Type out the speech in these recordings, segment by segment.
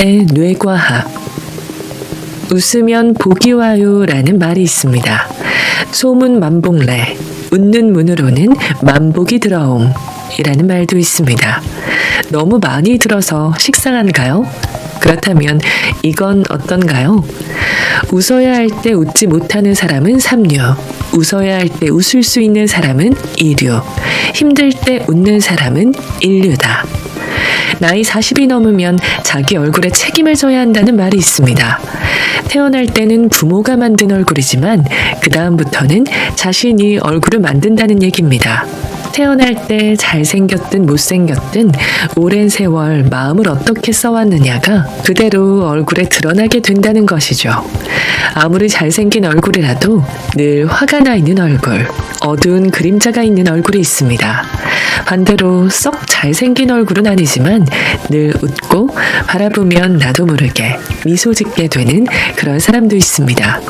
뇌과학. 웃으면 복이 와요 라는 말이 있습니다. 소문 만복래, 웃는 문으로는 만복이 들어옴 이라는 말도 있습니다. 너무 많이 들어서 식상한가요? 그렇다면 이건 어떤가요? 웃어야 할 때 웃지 못하는 사람은 3류, 웃어야 할 때 웃을 수 있는 사람은 2류, 힘들 때 웃는 사람은 1류다. 나이 40이 넘으면 자기 얼굴에 책임을 져야 한다는 말이 있습니다. 태어날 때는 부모가 만든 얼굴이지만 그 다음부터는 자신이 얼굴을 만든다는 얘기입니다. 태어날 때 잘생겼든 못생겼든 오랜 세월 마음을 어떻게 써왔느냐가 그대로 얼굴에 드러나게 된다는 것이죠. 아무리 잘생긴 얼굴이라도 늘 화가 나 있는 얼굴, 어두운 그림자가 있는 얼굴이 있습니다. 반대로 썩 잘생긴 얼굴은 아니지만 늘 웃고 바라보면 나도 모르게 미소 짓게 되는 그런 사람도 있습니다.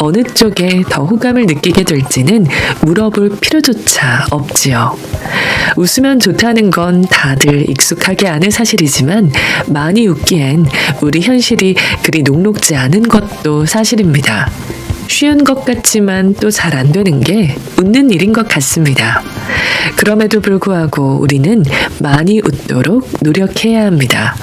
어느 쪽에 더 호감을 느끼게 될지는 물어볼 필요조차 없지요. 웃으면 좋다는 건 다들 익숙하게 아는 사실이지만 많이 웃기엔 우리 현실이 그리 녹록지 않은 것도 사실입니다. 쉬운 것 같지만 또 잘 안 되는 게 웃는 일인 것 같습니다. 그럼에도 불구하고 우리는 많이 웃도록 노력해야 합니다.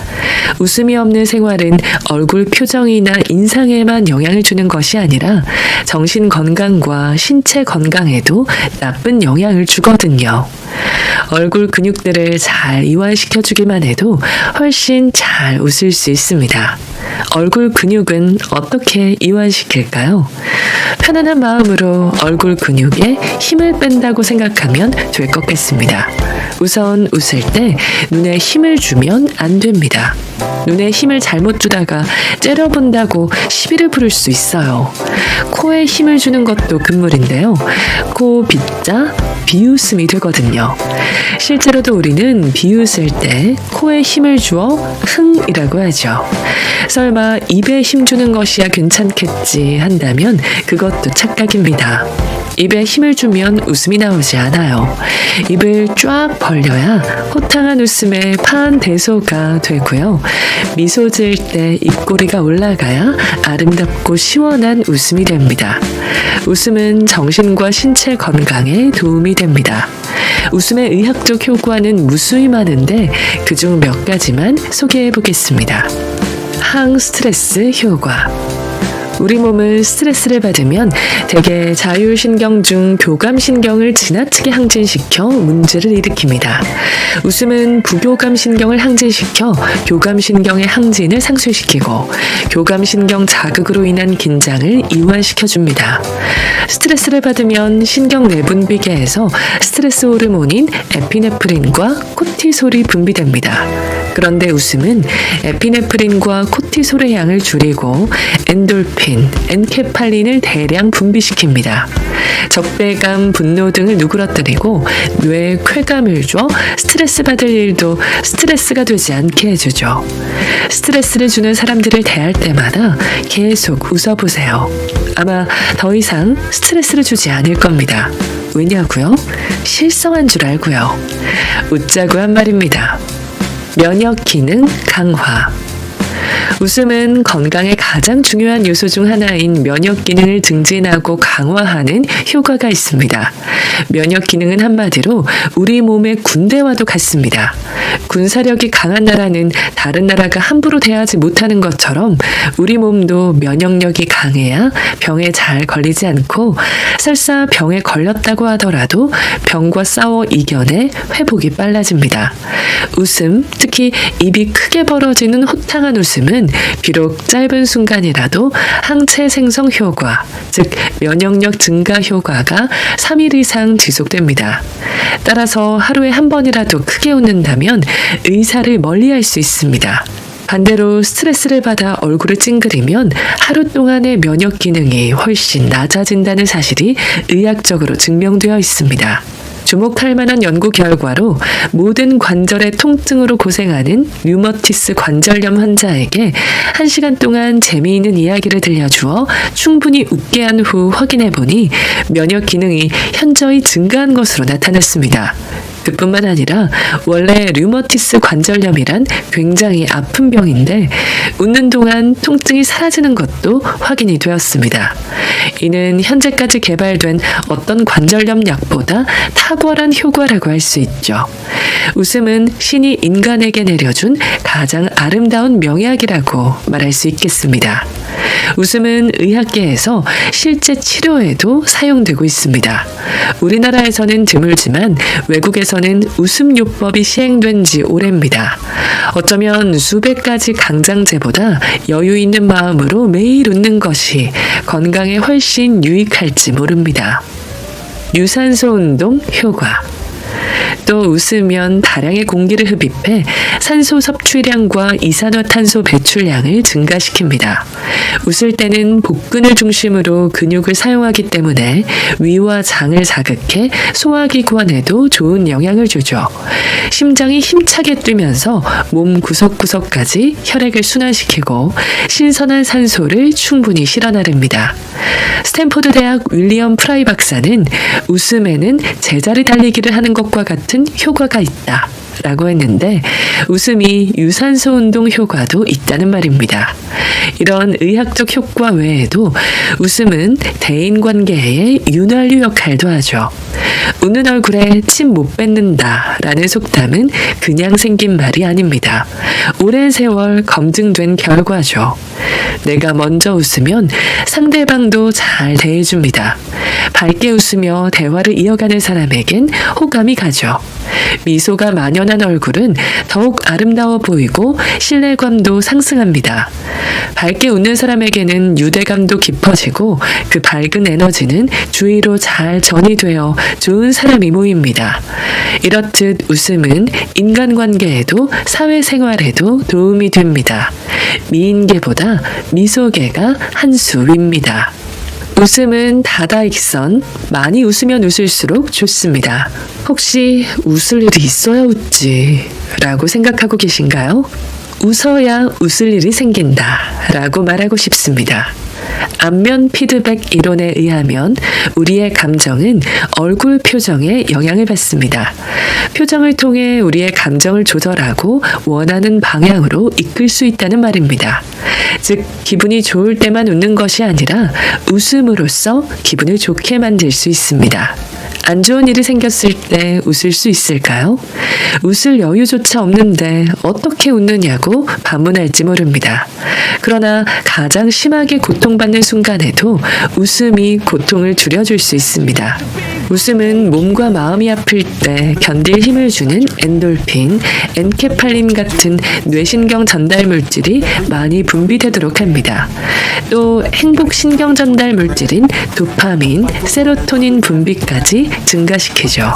웃음이 없는 생활은 얼굴 표정이나 인상에만 영향을 주는 것이 아니라 정신 건강과 신체 건강에도 나쁜 영향을 주거든요. 얼굴 근육들을 잘 이완시켜주기만 해도 훨씬 잘 웃을 수 있습니다. 얼굴 근육은 어떻게 이완시킬까요? 편안한 마음으로 얼굴 근육에 힘을 뺀다고 생각하면 될 것 같습니다. 우선 웃을 때 눈에 힘을 주면 안 됩니다. 눈에 힘을 잘못 주다가 째려본다고 시비를 부를 수 있어요. 코에 힘을 주는 것도 금물인데요. 코 빗자 비웃음이 되거든요. 실제로도 우리는 비웃을 때 코에 힘을 주어 흥이라고 하죠. 설마 입에 힘 주는 것이야 괜찮겠지 한다면 그것도 착각입니다. 입에 힘을 주면 웃음이 나오지 않아요. 입을 쫙 벌려야 호탕한 웃음의 파한대소가 되고요. 미소 지을 때 입꼬리가 올라가야 아름답고 시원한 웃음이 됩니다. 웃음은 정신과 신체 건강에 도움이 됩니다. 웃음의 의학적 효과는 무수히 많은데 그중 몇 가지만 소개해 보겠습니다. 항스트레스 효과. 우리 몸은 스트레스를 받으면 대개 자율신경 중 교감신경을 지나치게 항진시켜 문제를 일으킵니다. 웃음은 부교감신경을 항진시켜 교감신경의 항진을 상쇄시키고 교감신경 자극으로 인한 긴장을 이완시켜줍니다. 스트레스를 받으면 신경 내분비계에서 스트레스 호르몬인 에피네프린과 코티솔이 분비됩니다. 그런데 웃음은 에피네프린과 코티솔의 양을 줄이고 엔돌핀, 엔케팔린을 대량 분비시킵니다. 적대감, 분노 등을 누그러뜨리고 뇌에 쾌감을 줘 스트레스 받을 일도 스트레스가 되지 않게 해주죠. 스트레스를 주는 사람들을 대할 때마다 계속 웃어보세요. 아마 더 이상 스트레스를 주지 않을 겁니다. 왜냐고요? 실성한 줄 알고요. 웃자고 한 말입니다. 면역 기능 강화. 웃음은 건강의 가장 중요한 요소 중 하나인 면역 기능을 증진하고 강화하는 효과가 있습니다. 면역 기능은 한마디로 우리 몸의 군대와도 같습니다. 군사력이 강한 나라는 다른 나라가 함부로 대하지 못하는 것처럼 우리 몸도 면역력이 강해야 병에 잘 걸리지 않고 설사 병에 걸렸다고 하더라도 병과 싸워 이겨내 회복이 빨라집니다. 웃음, 특히 입이 크게 벌어지는 호탕한 웃음은 비록 짧은 순간이라도 항체 생성 효과, 즉 면역력 증가 효과가 3일 이상 지속됩니다. 따라서 하루에 한 번이라도 크게 웃는다면 의사를 멀리할 수 있습니다. 반대로 스트레스를 받아 얼굴을 찡그리면 하루 동안의 면역 기능이 훨씬 낮아진다는 사실이 의학적으로 증명되어 있습니다. 주목할 만한 연구 결과로 모든 관절의 통증으로 고생하는 류머티스 관절염 환자에게 1시간 동안 재미있는 이야기를 들려주어 충분히 웃게 한 후 확인해보니 면역 기능이 현저히 증가한 것으로 나타났습니다. 그뿐만 아니라 원래 류머티스 관절염이란 굉장히 아픈 병인데 웃는 동안 통증이 사라지는 것도 확인이 되었습니다. 이는 현재까지 개발된 어떤 관절염 약보다 탁월한 효과라고 할 수 있죠. 웃음은 신이 인간에게 내려준 가장 아름다운 명약이라고 말할 수 있겠습니다. 웃음은 의학계에서 실제 치료에도 사용되고 있습니다. 우리나라에서는 드물지만 외국에서는 웃음요법이 시행된 지 오래입니다. 어쩌면 수백 가지 강장제보다 여유 있는 마음으로 매일 웃는 것이 건강에 훨씬 유익할지 모릅니다. 유산소 운동 효과. 또 웃으면 다량의 공기를 흡입해 산소 섭취량과 이산화탄소 배출량을 증가시킵니다. 웃을 때는 복근을 중심으로 근육을 사용하기 때문에 위와 장을 자극해 소화기관에도 좋은 영향을 주죠. 심장이 힘차게 뛰면서 몸 구석구석까지 혈액을 순환시키고 신선한 산소를 충분히 실어나릅니다. 스탠포드 대학 윌리엄 프라이 박사는 웃음에는 제자리 달리기를 하는 것과 같은 효과가 있다 라고 했는데 웃음이 유산소 운동 효과도 있다는 말입니다. 이런 의학적 효과 외에도 웃음은 대인관계의 윤활유 역할도 하죠. 웃는 얼굴에 침 못 뱉는다 라는 속담은 그냥 생긴 말이 아닙니다. 오랜 세월 검증된 결과죠. 내가 먼저 웃으면 상대방도 잘 대해줍니다. 밝게 웃으며 대화를 이어가는 사람에겐 호감이 가죠. 미소가 만연한 얼굴은 더욱 아름다워 보이고 신뢰감도 상승합니다. 밝게 웃는 사람에게는 유대감도 깊어지고 그 밝은 에너지는 주위로 잘 전이되어 좋은 사람이 모입니다. 이렇듯 웃음은 인간관계에도 사회생활에도 도움이 됩니다. 미인계보다 미소계가 한 수 위입니다. 웃음은 다다익선, 많이 웃으면 웃을수록 좋습니다. 혹시 웃을 일이 있어야 웃지 라고 생각하고 계신가요? 웃어야 웃을 일이 생긴다 라고 말하고 싶습니다. 안면 피드백 이론에 의하면 우리의 감정은 얼굴 표정에 영향을 받습니다. 표정을 통해 우리의 감정을 조절하고 원하는 방향으로 이끌 수 있다는 말입니다. 즉, 기분이 좋을 때만 웃는 것이 아니라 웃음으로써 기분을 좋게 만들 수 있습니다. 안 좋은 일이 생겼을 때 웃을 수 있을까요? 웃을 여유조차 없는데 어떻게 웃느냐고 반문할지 모릅니다. 그러나 가장 심하게 고통받는 순간에도 웃음이 고통을 줄여줄 수 있습니다. 웃음은 몸과 마음이 아플 때 견딜 힘을 주는 엔돌핀, 엔케팔린 같은 뇌신경 전달 물질이 많이 분비되도록 합니다. 또 행복 신경 전달 물질인 도파민, 세로토닌 분비까지 증가시키죠.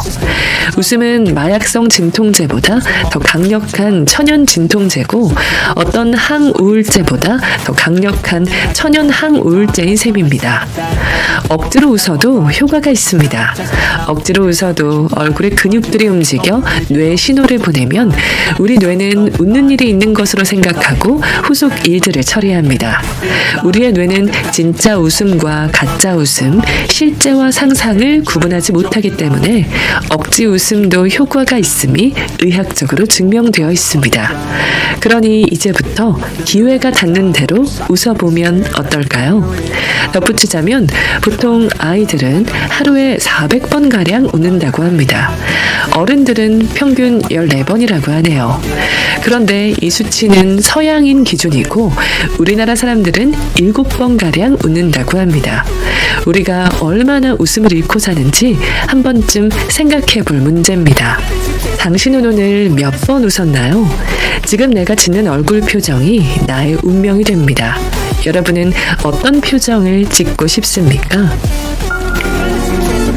웃음은 마약성 진통제보다 더 강력한 천연 진통제고 어떤 항우울제보다 더 강력한 천연 항우울제인 셈입니다. 억지로 웃어도 효과가 있습니다. 억지로 웃어도 얼굴의 근육들이 움직여 뇌에 신호를 보내면 우리 뇌는 웃는 일이 있는 것으로 생각하고 후속 일들을 처리합니다. 우리의 뇌는 진짜 웃음과 가짜 웃음, 실제와 상상을 구분하지 못하기 때문에 억지 웃음도 효과가 있음이 의학적으로 증명되어 있습니다. 그러니 이제부터 기회가 닿는 대로 웃어보면 어떨까요? 덧붙이자면 보통 아이들은 하루에 400번가량 웃는다고 합니다. 어른들은 평균 14번이라고 하네요. 그런데 이 수치는 서양인 기준이고 우리나라 사람들은 7번가량 웃는다고 합니다. 우리가 얼마나 웃음을 잃고 사는지 한 번쯤 생각해 볼 문제입니다. 당신은 오늘 몇 번 웃었나요? 지금 내가 짓는 얼굴 표정이 나의 운명이 됩니다. 여러분은 어떤 표정을 짓고 싶습니까?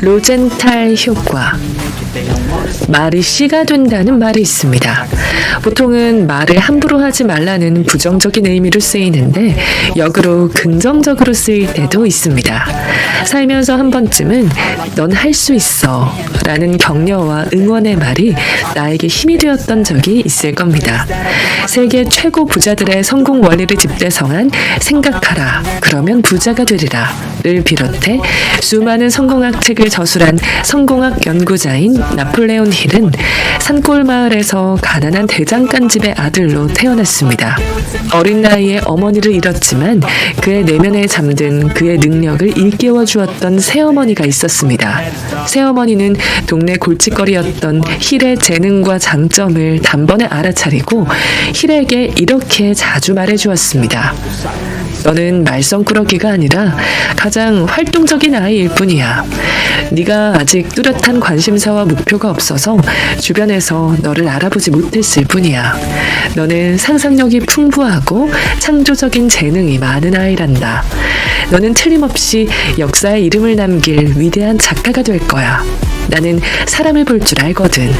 로젠탈 효과. 말이 씨가 된다는 말이 있습니다. 보통은 말을 함부로 하지 말라는 부정적인 의미로 쓰이는데 역으로 긍정적으로 쓰일 때도 있습니다. 살면서 한 번쯤은 넌 할 수 있어 라는 격려와 응원의 말이 나에게 힘이 되었던 적이 있을 겁니다. 세계 최고 부자들의 성공 원리를 집대성한 생각하라 그러면 부자가 되리라 를 비롯해 수많은 성공학 책을 저술한 성공학 연구자인 나폴레온 살던 힐은 산골 마을에서 가난한 대장간 집의 아들로 태어났습니다. 어린 나이에 어머니를 잃었지만 그의 내면에 잠든 그의 능력을 일깨워 주었던 새어머니가 있었습니다. 새어머니는 동네 골칫거리였던 힐의 재능과 장점을 단번에 알아차리고 힐에게 이렇게 자주 말해주었습니다. 너는 말썽꾸러기가 아니라 가장 활동적인 아이일 뿐이야. 네가 아직 뚜렷한 관심사와 목표가 없어서 주변에서 너를 알아보지 못했을 뿐이야. 너는 상상력이 풍부하고 창조적인 재능이 많은 아이란다. 너는 틀림없이 역사에 이름을 남길 위대한 작가가 될 거야. 나는 사람을 볼 줄 알거든.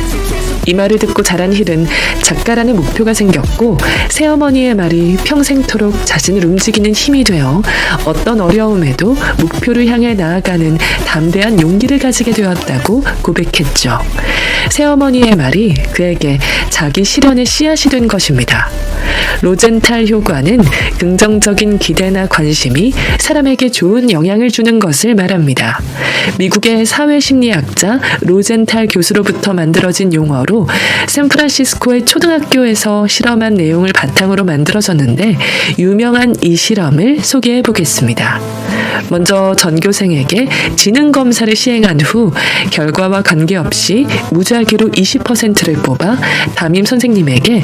이 말을 듣고 자란 힐은 작가라는 목표가 생겼고 새어머니의 말이 평생토록 자신을 움직이는 힘이 되어 어떤 어려움에도 목표를 향해 나아가는 담대한 용기를 가지게 되었다고 고백했죠. 새어머니의 말이 그에게 자기 실현의 씨앗이 된 것입니다. 로젠탈 효과는 긍정적인 기대나 관심이 사람에게 좋은 영향을 주는 것을 말합니다. 미국의 사회심리학자 로젠탈 교수로부터 만들어진 용어로 샌프란시스코의 초등학교에서 실험한 내용을 바탕으로 만들어졌는데 유명한 이 실험을 소개해 보겠습니다. 먼저 전교생에게 지능 검사를 시행한 후 결과와 관계없이 무작위로 20%를 뽑아 담임 선생님에게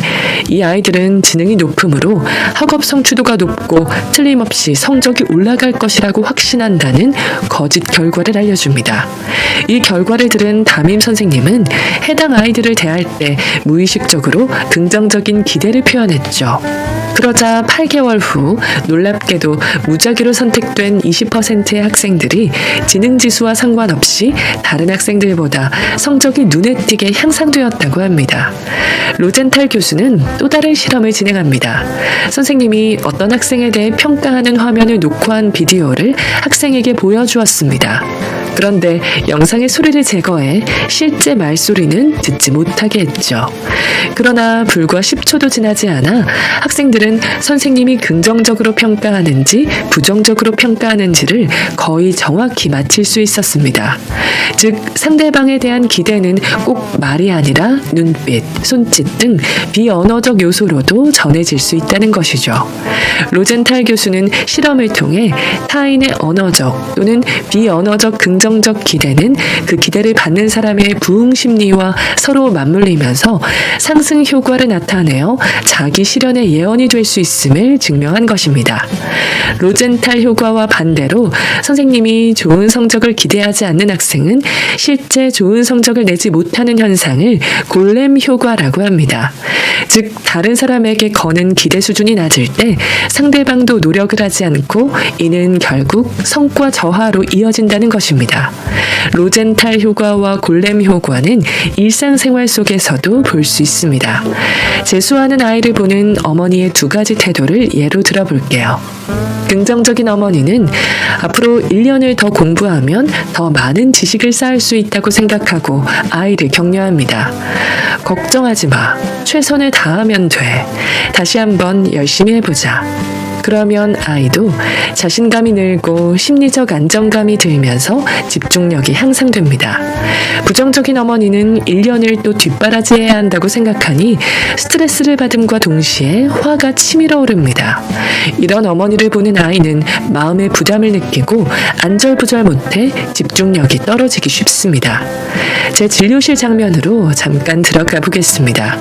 이 아이들은 지능이 높으므로 학업 성취도가 높고 틀림없이 성적이 올라갈 것이라고 확신한다는 거짓 결과를 알려줍니다. 이 결과를 들은 담임 선생님은 해당 아이들을 대할 때 무의식적으로 긍정적인 기대를 표현했죠. 그러자 8개월 후 놀랍게도 무작위로 선택된 20%의 학생들이 지능지수와 상관없이 다른 학생들보다 성적이 눈에 띄게 향상되었다고 합니다. 로젠탈 교수는 또 다른 실험을 진행합니다. 선생님이 어떤 학생에 대해 평가하는 화면을 녹화한 비디오를 학생에게 보여주었습니다. 그런데 영상의 소리를 제거해 실제 말소리는 듣지 못하게 했죠. 그러나 불과 10초도 지나지 않아 학생들은 선생님이 긍정적으로 평가하는지 부정적으로 평가하는지를 거의 정확히 맞힐 수 있었습니다. 즉 상대방에 대한 기대는 꼭 말이 아니라 눈빛, 손짓 등 비언어적 요소로도 전해질 수 있다는 것이죠. 로젠탈 교수는 실험을 통해 타인의 언어적 또는 비언어적 긍정적 기대는 그 기대를 받는 사람의 부응 심리와 서로 맞물리면서 상승 효과를 나타내어 자기 실현의 예언이 될 수 있음을 증명한 것입니다. 로젠탈 효과와 반대로 선생님이 좋은 성적을 기대하지 않는 학생은 실제 좋은 성적을 내지 못하는 현상을 골렘 효과라고 합니다. 즉 다른 사람에게 거는 기대 수준이 낮을 때 상대방도 노력을 하지 않고 이는 결국 성과 저하로 이어진다는 것입니다. 로젠탈 효과와 골렘 효과는 일상생활 속에서도 볼 수 있습니다. 재수하는 아이를 보는 어머니의 두 가지 태도를 예로 들어볼게요. 긍정적인 어머니는 앞으로 1년을 더 공부하면 더 많은 지식을 쌓을 수 있다고 생각하고 아이를 격려합니다. 걱정하지 마. 최선을 다하면 돼. 다시 한번 열심히 해보자. 그러면 아이도 자신감이 늘고 심리적 안정감이 들면서 집중력이 향상됩니다. 부정적인 어머니는 1년을 또 뒷바라지해야 한다고 생각하니 스트레스를 받음과 동시에 화가 치밀어 오릅니다. 이런 어머니를 보는 아이는 마음의 부담을 느끼고 안절부절 못해 집중력이 떨어지기 쉽습니다. 제 진료실 장면으로 잠깐 들어가 보겠습니다.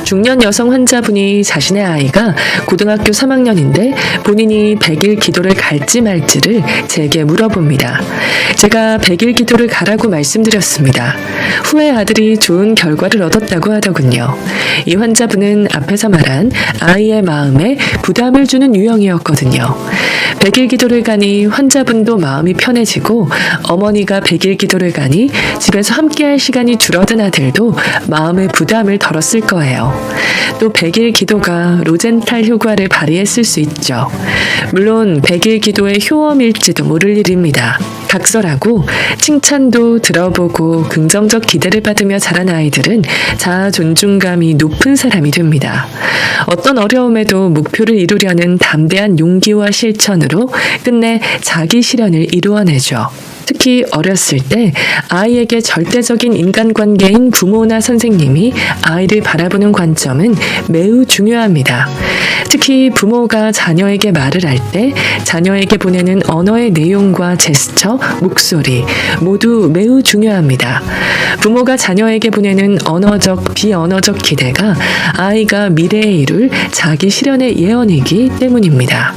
중년 여성 환자분이 자신의 아이가 고등학교 3학년인데 본인이 100일 기도를 갈지 말지를 제게 물어봅니다. 제가 100일 기도를 가라고 말씀드렸습니다. 후에 아들이 좋은 결과를 얻었다고 하더군요. 이 환자분은 앞에서 말한 아이의 마음에 부담을 주는 유형이었거든요. 100일 기도를 가니 환자분도 마음이 편해지고 어머니가 100일 기도를 가니 집에서 함께할 시간이 줄어든 아들도 마음의 부담을 덜었을 거예요. 또 100일 기도가 로젠탈 효과를 발휘했을 수 있죠. 물론 100일 기도의 효험일지도 모를 일입니다. 각설하고 칭찬도 들어보고 긍정적 기대를 받으며 자란 아이들은 자아 존중감이 높은 사람이 됩니다. 어떤 어려움에도 목표를 이루려는 담대한 용기와 실천으로 끝내 자기 실현을 이루어내죠. 특히 어렸을 때 아이에게 절대적인 인간관계인 부모나 선생님이 아이를 바라보는 관점은 매우 중요합니다. 특히 부모가 자녀에게 말을 할 때 자녀에게 보내는 언어의 내용과 제스처, 목소리 모두 매우 중요합니다. 부모가 자녀에게 보내는 언어적, 비언어적 기대가 아이가 미래에 이룰 자기 실현의 예언이기 때문입니다.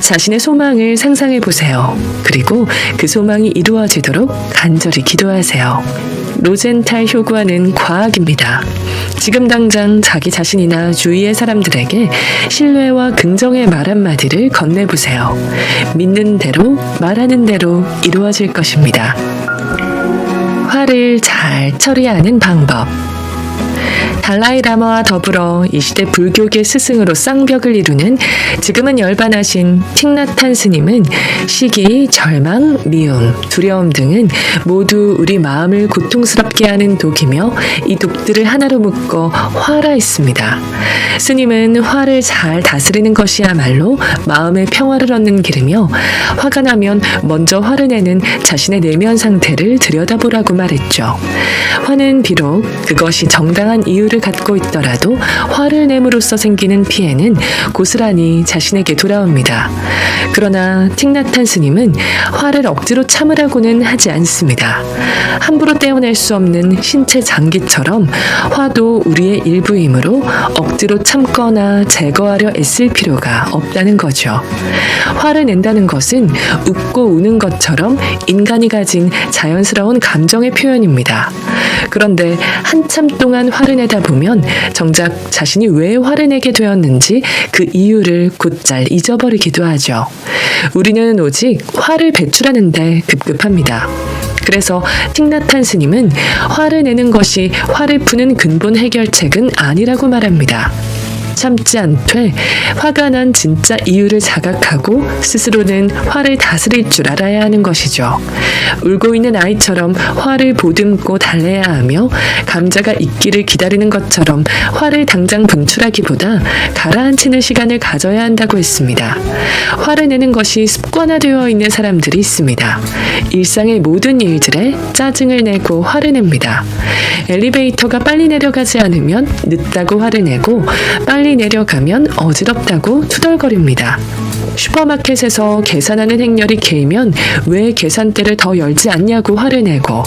자신의 소망을 상상해 보세요. 그리고 그 소망이 이루어지도록 간절히 기도하세요. 로젠탈 효과는 과학입니다. 지금 당장 자기 자신이나 주위의 사람들에게 신뢰와 긍정의 말 한마디를 건네보세요. 믿는 대로, 말하는 대로 이루어질 것입니다. 화를 잘 처리하는 방법. 달라이라마와 더불어 이 시대 불교계 스승으로 쌍벽을 이루는 지금은 열반하신 틱나탄 스님은 시기, 절망, 미움, 두려움 등은 모두 우리 마음을 고통스럽게 하는 독이며 이 독들을 하나로 묶어 화라 했습니다. 스님은 화를 잘 다스리는 것이야말로 마음의 평화를 얻는 길이며 화가 나면 먼저 화를 내는 자신의 내면 상태를 들여다보라고 말했죠. 화는 비록 그것이 정당한 이유를 갖고 있더라도 화를 내므로써 생기는 피해는 고스란히 자신에게 돌아옵니다. 그러나 틱나탄 스님은 화를 억지로 참으라고는 하지 않습니다. 함부로 떼어낼 수 없는 신체 장기처럼 화도 우리의 일부이므로 억지로 참거나 제거하려 애쓸 필요가 없다는 거죠. 화를 낸다는 것은 웃고 우는 것처럼 인간이 가진 자연스러운 감정의 표현입니다. 그런데 한참 동안 화를 내다 보면 정작 자신이 왜 화를 내게 되었는지 그 이유를 곧잘 잊어버리기도 하죠. 우리는 오직 화를 배출하는데 급급합니다. 그래서 틱나탄 스님은 화를 내는 것이 화를 푸는 근본 해결책은 아니라고 말합니다. 참지 않되 화가 난 진짜 이유를 자각하고 스스로는 화를 다스릴 줄 알아야 하는 것이죠. 울고 있는 아이처럼 화를 보듬고 달래야 하며 감자가 익기를 기다리는 것처럼 화를 당장 분출하기보다 가라앉히는 시간을 가져야 한다고 했습니다. 화를 내는 것이 습관화되어 있는 사람들이 있습니다. 일상의 모든 일들에 짜증을 내고 화를 냅니다. 엘리베이터가 빨리 내려가지 않으면 늦다고 화를 내고 빨리 내려가면 어지럽다고 투덜거립니다. 슈퍼마켓에서 계산하는 행렬이 길면 왜 계산대를 더 열지 않냐고 화를 내고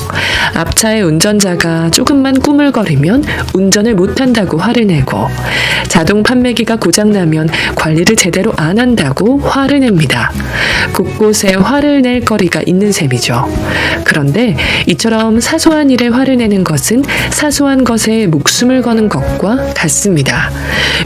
앞차의 운전자가 조금만 꾸물거리면 운전을 못한다고 화를 내고 자동 판매기가 고장나면 관리를 제대로 안 한다고 화를 냅니다. 곳곳에 화를 낼 거리가 있는 셈이죠. 그런데 이처럼 사소한 일에 화를 내는 것은 사소한 것에 목숨을 거는 것과 같습니다.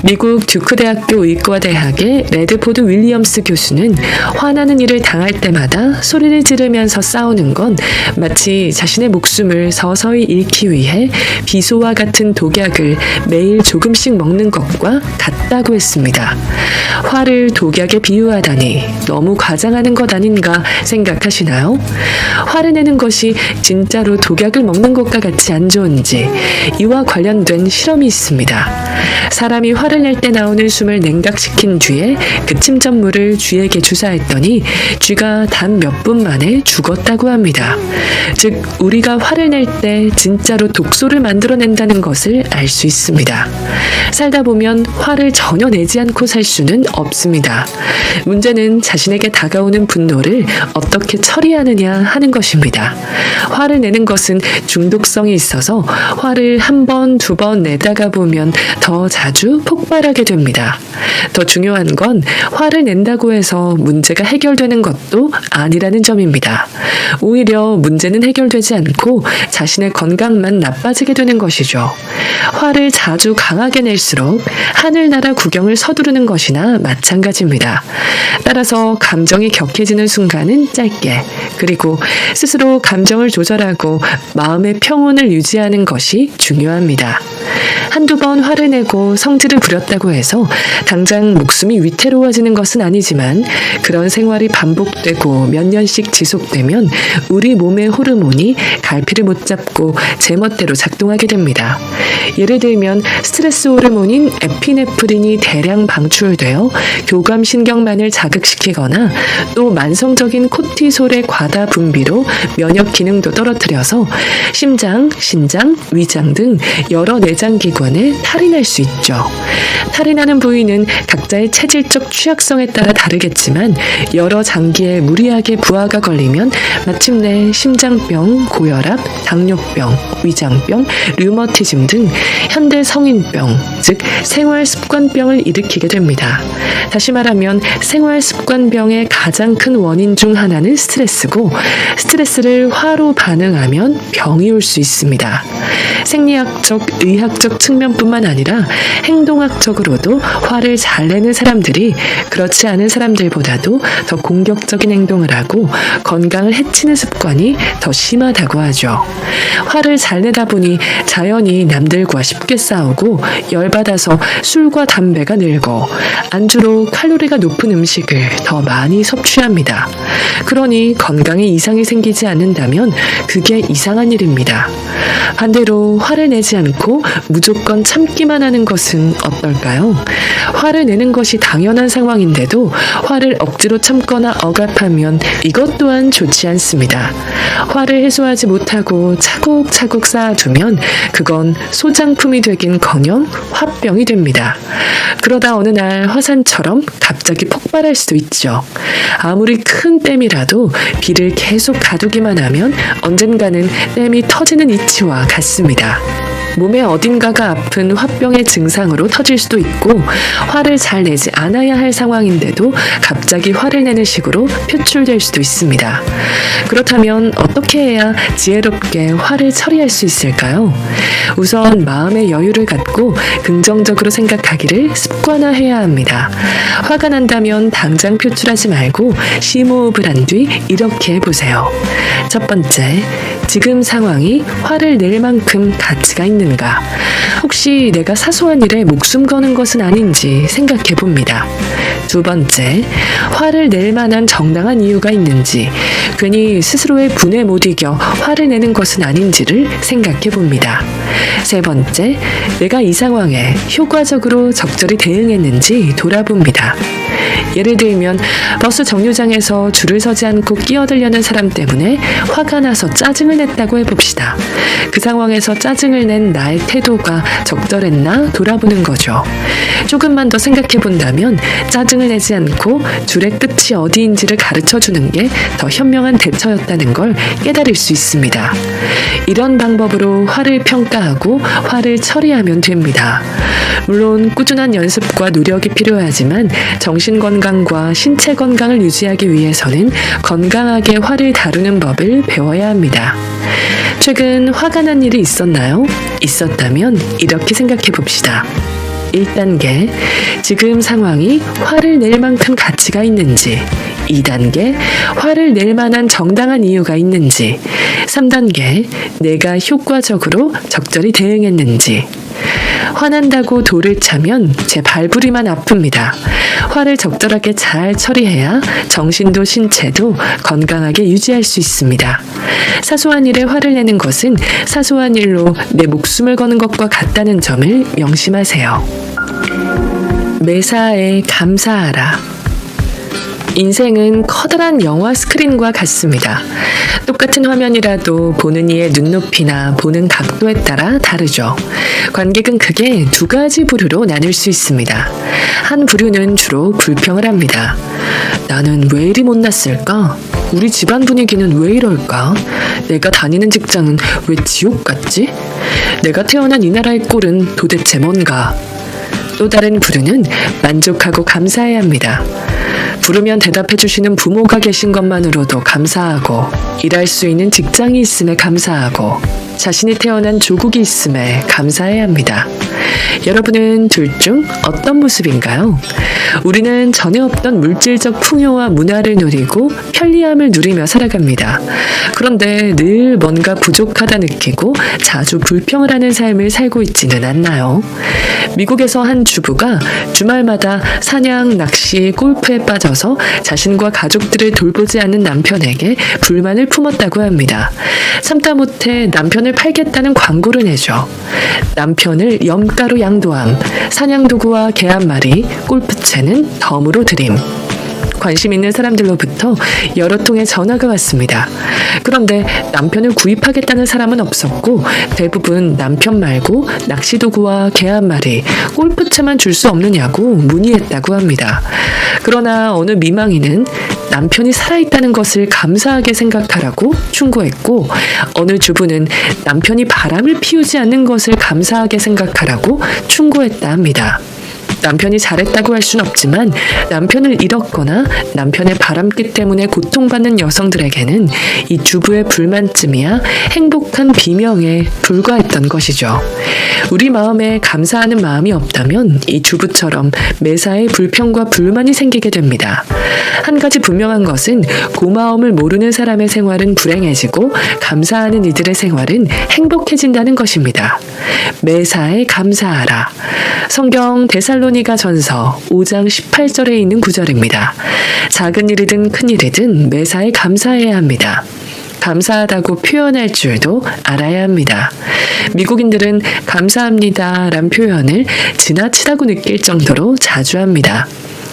미국 듀크대학교 의과대학의 레드포드 윌리엄스 교수는 화나는 일을 당할 때마다 소리를 지르면서 싸우는 건 마치 자신의 목숨을 서서히 잃기 위해 비소와 같은 독약을 매일 조금씩 먹는 것과 같다고 했습니다. 화를 독약에 비유하다니 너무 과장하는 것 아닌가 생각하시나요? 화를 내는 것이 진짜로 독약을 먹는 것과 같이 안 좋은지 이와 관련된 실험이 있습니다. 사람이 화를 낼 때 나오는 숨을 냉각시킨 뒤에 그 침전물을 쥐에게 주사했더니 쥐가 단 몇 분 만에 죽었다고 합니다. 즉 우리가 화를 낼 때 진짜로 독소를 만들어낸다는 것을 알 수 있습니다. 살다 보면 화를 전혀 내지 않고 살 수는 없습니다. 문제는 자신에게 다가오는 분노를 어떻게 처리하느냐 하는 것입니다. 화를 내는 것은 중독성이 있어서 화를 한 번, 두 번 내다가 보면 더 자주 폭발하게 됩니다. 더 중요한 건 화를 낸다고 해서 문제가 해결되는 것도 아니라는 점입니다. 오히려 문제는 해결되지 않고 자신의 건강만 나빠지게 되는 것이죠. 화를 자주 강하게 낼수록 하늘나라 구경을 서두르는 것이나 마찬가지입니다. 따라서 감정이 격해지는 순간은 짧게, 그리고 스스로 감정을 조절하고 마음의 평온을 유지하는 것이 중요합니다. 한두 번 화를 내고 성질을 부렸다고 해서 당장 목숨이 위태로워지는 것은 아니지만 그런 생활이 반복되고 몇 년씩 지속되면 우리 몸의 호르몬이 갈피를 못 잡고 제멋대로 작동하게 됩니다. 예를 들면 스트레스 호르몬인 에피네프린이 대량 방출되어 교감신경만을 자극시키거나 또 만성적인 코티솔의 과다 분비로 면역 기능도 떨어뜨려서 심장, 신장, 위장 등 여러 내장 기관에 탈이 날 수 있죠. 탈이 나는 부위는 각자의 체질적 취약성에 따라 다르겠지만 여러 장기에 무리하게 부하가 걸리면 마침내 심장병, 고혈압, 당뇨병, 위장병, 류머티즘 등 현대 성인병, 즉 생활습관병을 일으키게 됩니다. 다시 말하면 생활습관병의 가장 큰 원인 중 하나는 스트레스고 스트레스를 화로 반응하면 병이 올 수 있습니다. 생리학적, 의학적 측면뿐만 아니라 행동학적으로도 화를 잘 내는 사람들이 그렇지 않은 사람들보다도 더 공격적인 행동을 하고 건강을 해치는 습관이 더 심하다고 하죠. 화를 잘 내다 보니 자연히 남들과 쉽게 싸우고 열받아서 술과 담배가 늘고 안주로 칼로리가 높은 음식을 더 많이 섭취합니다. 그러니 건강에 이상이 생기지 않는다면 그게 이상한 일입니다. 반대로 화를 내지 않고 무조건 참기만 하는 것은 어떨까요? 화를 내는 것이 당연한 상황인데도 화를 억지로 참거나 억압하면 이것 또한 좋지 않습니다. 화를 해소하지 못하고 차곡차곡 쌓아두면 그건 소장품이 되긴커녕 화병이 됩니다. 그러다 어느 날 화산처럼 갑자기 폭발할 수도 있죠. 아무리 큰 댐이라도 비를 계속 가두기만 하면 언젠가는 댐이 터지는 이치와 같습니다. 몸의 어딘가가 아픈 화병의 증상으로 터질 수도 있고 화를 잘 내지 않아야 할 상황인데도 갑자기 화를 내는 식으로 표출될 수도 있습니다. 그렇다면 어떻게 해야 지혜롭게 화를 처리할 수 있을까요? 우선 마음의 여유를 갖고 긍정적으로 생각하기를 습관화해야 합니다. 화가 난다면 당장 표출하지 말고 심호흡을 한 뒤 이렇게 해보세요. 첫 번째, 지금 상황이 화를 낼 만큼 가치가 있는가? 혹시 내가 사소한 일에 목숨 거는 것은 아닌지 생각해 봅니다. 두 번째, 화를 낼 만한 정당한 이유가 있는지, 괜히 스스로의 분에 못 이겨 화를 내는 것은 아닌지를 생각해 봅니다. 세 번째, 내가 이 상황에 효과적으로 적절히 대응했는지 돌아봅니다. 예를 들면 버스 정류장에서 줄을 서지 않고 끼어들려는 사람 때문에 화가 나서 짜증을 냈다고 해봅시다. 그 상황에서 짜증을 낸 나의 태도가 적절했나 돌아보는 거죠. 조금만 더 생각해 본다면 짜증을 내지 않고 줄의 끝이 어디인지를 가르쳐주는 게 더 현명한 대처였다는 걸 깨달을 수 있습니다. 이런 방법으로 화를 평가하고 화를 처리하면 됩니다. 물론 꾸준한 연습과 노력이 필요하지만 정신 건강과 신체 건강을 유지하기 위해서는 건강하게 화를 다루는 법을 배워야 합니다. 최근 화가 난 일이 있었나요? 있었다면 이렇게 생각해 봅시다. 1단계, 지금 상황이 화를 낼 만큼 가치가 있는지. 2단계, 화를 낼 만한 정당한 이유가 있는지. 3단계, 내가 효과적으로 적절히 대응했는지. 화난다고 돌을 차면 제 발부리만 아픕니다. 화를 적절하게 잘 처리해야 정신도 신체도 건강하게 유지할 수 있습니다. 사소한 일에 화를 내는 것은 사소한 일로 내 목숨을 거는 것과 같다는 점을 명심하세요. 매사에 감사하라. 인생은 커다란 영화 스크린과 같습니다. 똑같은 화면이라도 보는 이의 눈높이나 보는 각도에 따라 다르죠. 관객은 크게 두 가지 부류로 나눌 수 있습니다. 한 부류는 주로 불평을 합니다. 나는 왜 이리 못났을까? 우리 집안 분위기는 왜 이럴까? 내가 다니는 직장은 왜 지옥 같지? 내가 태어난 이 나라의 꼴은 도대체 뭔가? 또 다른 부류는 만족하고 감사해야 합니다. 부르면 대답해주시는 부모가 계신 것만으로도 감사하고, 일할 수 있는 직장이 있음에 감사하고, 자신이 태어난 조국이 있음에 감사해야 합니다. 여러분은 둘 중 어떤 모습인가요? 우리는 전에 없던 물질적 풍요와 문화를 누리고 편리함을 누리며 살아갑니다. 그런데 늘 뭔가 부족하다 느끼고 자주 불평을 하는 삶을 살고 있지는 않나요? 미국에서 한 주부가 주말마다 사냥, 낚시, 골프에 빠져서 자신과 가족들을 돌보지 않는 남편에게 불만을 품었다고 합니다. 참다 못해 남편을 팔겠다는 광고를 내죠. 남편을 염가로 양도함, 사냥도구와 개 한 마리, 골프채는 덤으로 드림. 관심 있는 사람들로부터 여러 통의 전화가 왔습니다. 그런데 남편을 구입하겠다는 사람은 없었고 대부분 남편 말고 낚시도구와 개 한 마리, 골프채만 줄 수 없느냐고 문의했다고 합니다. 그러나 어느 미망이는 남편이 살아있다는 것을 감사하게 생각하라고 충고했고 어느 주부는 남편이 바람을 피우지 않는 것을 감사하게 생각하라고 충고했다 합니다. 남편이 잘했다고 할 순 없지만 남편을 잃었거나 남편의 바람기 때문에 고통받는 여성들에게는 이 주부의 불만쯤이야 행복한 비명에 불과했던 것이죠. 우리 마음에 감사하는 마음이 없다면 이 주부처럼 매사에 불평과 불만이 생기게 됩니다. 한 가지 분명한 것은 고마움을 모르는 사람의 생활은 불행해지고 감사하는 이들의 생활은 행복해진다는 것입니다. 매사에 감사하라. 성경 데살로니가 전서 5장 18절에 있는 구절입니다. 작은 일이든 큰 일이든 매사에 감사해야 합니다. 감사하다고 표현할 줄도 알아야 합니다. 미국인들은 감사합니다 란 표현을 지나치다고 느낄 정도로 자주 합니다.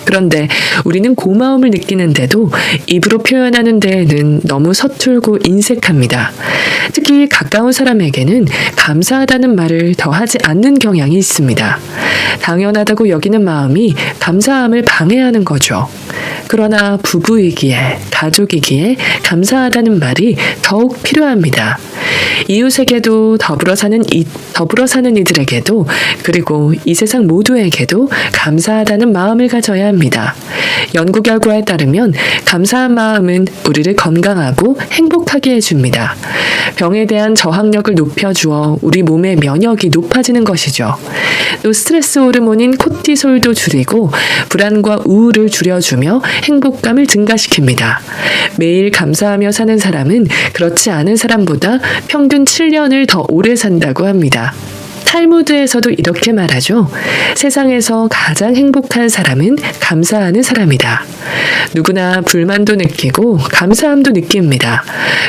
그런데 우리는 고마움을 느끼는데도 입으로 표현하는 데에는 너무 서툴고 인색합니다. 특히 가까운 사람에게는 감사하다는 말을 더 하지 않는 경향이 있습니다. 당연하다고 여기는 마음이 감사함을 방해하는 거죠. 그러나 부부이기에 가족이기에 감사하다는 말이 더욱 필요합니다. 이웃에게도 더불어 사는 이들에게도 그리고 이 세상 모두에게도 감사하다는 마음을 가져야 합니다. 연구 결과에 따르면 감사한 마음은 우리를 건강하고 행복하게 해줍니다. 병에 대한 저항력을 높여주어 우리 몸의 면역이 높아지는 것이죠. 또 스트레스 호르몬인 코티솔도 줄이고 불안과 우울을 줄여주며 행복감을 증가시킵니다. 매일 감사하며 사는 사람은 그렇지 않은 사람보다 평균 7년을 더 오래 산다고 합니다. 탈무드에서도 이렇게 말하죠. 세상에서 가장 행복한 사람은 감사하는 사람이다. 누구나 불만도 느끼고 감사함도 느낍니다.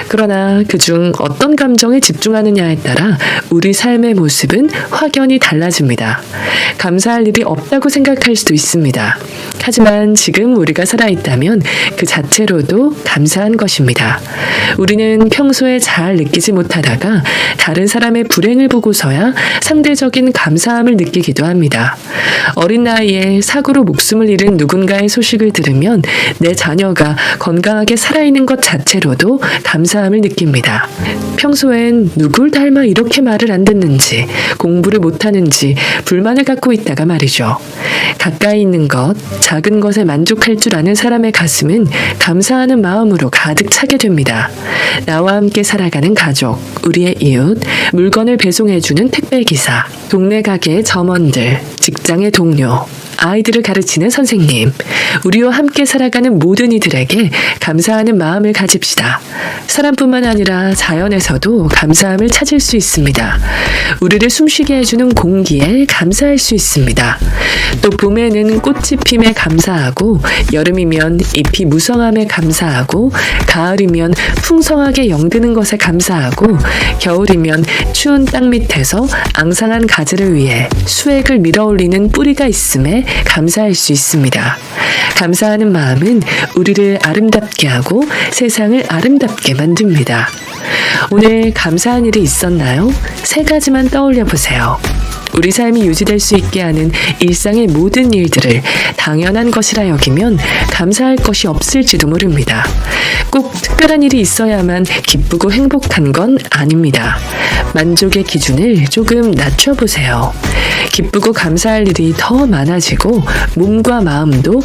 그러나 그중 어떤 감정에 집중하느냐에 따라 우리 삶의 모습은 확연히 달라집니다. 감사할 일이 없다고 생각할 수도 있습니다. 하지만 지금 우리가 살아있다면 그 자체로도 감사한 것입니다. 우리는 평소에 잘 느끼지 못하다가 다른 사람의 불행을 보고서야 상대적인 감사함을 느끼기도 합니다. 어린 나이에 사고로 목숨을 잃은 누군가의 소식을 들으면 내 자녀가 건강하게 살아있는 것 자체로도 감사함을 느낍니다. 평소엔 누굴 닮아 이렇게 말을 안 듣는지, 공부를 못하는지 불만을 갖고 있다가 말이죠. 가까이 있는 것, 작은 것에 만족할 줄 아는 사람의 가슴은 감사하는 마음으로 가득 차게 됩니다. 나와 함께 살아가는 가족, 우리의 이웃, 물건을 배송해주는 택배기사, 동네 가게의 점원들, 직장의 동료, 아이들을 가르치는 선생님, 우리와 함께 살아가는 모든 이들에게 감사하는 마음을 가집시다. 사람뿐만 아니라 자연에서도 감사함을 찾을 수 있습니다. 우리를 숨쉬게 해주는 공기에 감사할 수 있습니다. 또 봄에는 꽃이 핌에 감사하고 여름이면 잎이 무성함에 감사하고 가을이면 풍성하게 영드는 것에 감사하고 겨울이면 추운 땅 밑에서 앙상한 가지를 위해 수액을 밀어올리는 뿌리가 있음에 감사할 수 있습니다. 감사하는 마음은 우리를 아름답게 하고 세상을 아름답게 만듭니다. 오늘 감사한 일이 있었나요? 3가지만 떠올려 보세요. 우리 삶이 유지될 수 있게 하는 일상의 모든 일들을 당연한 것이라 여기면 감사할 것이 없을지도 모릅니다. 꼭 특별한 일이 있어야만 기쁘고 행복한 건 아닙니다. 만족의 기준을 조금 낮춰보세요. 기쁘고 감사할 일이 더 많아지고 몸과 마음도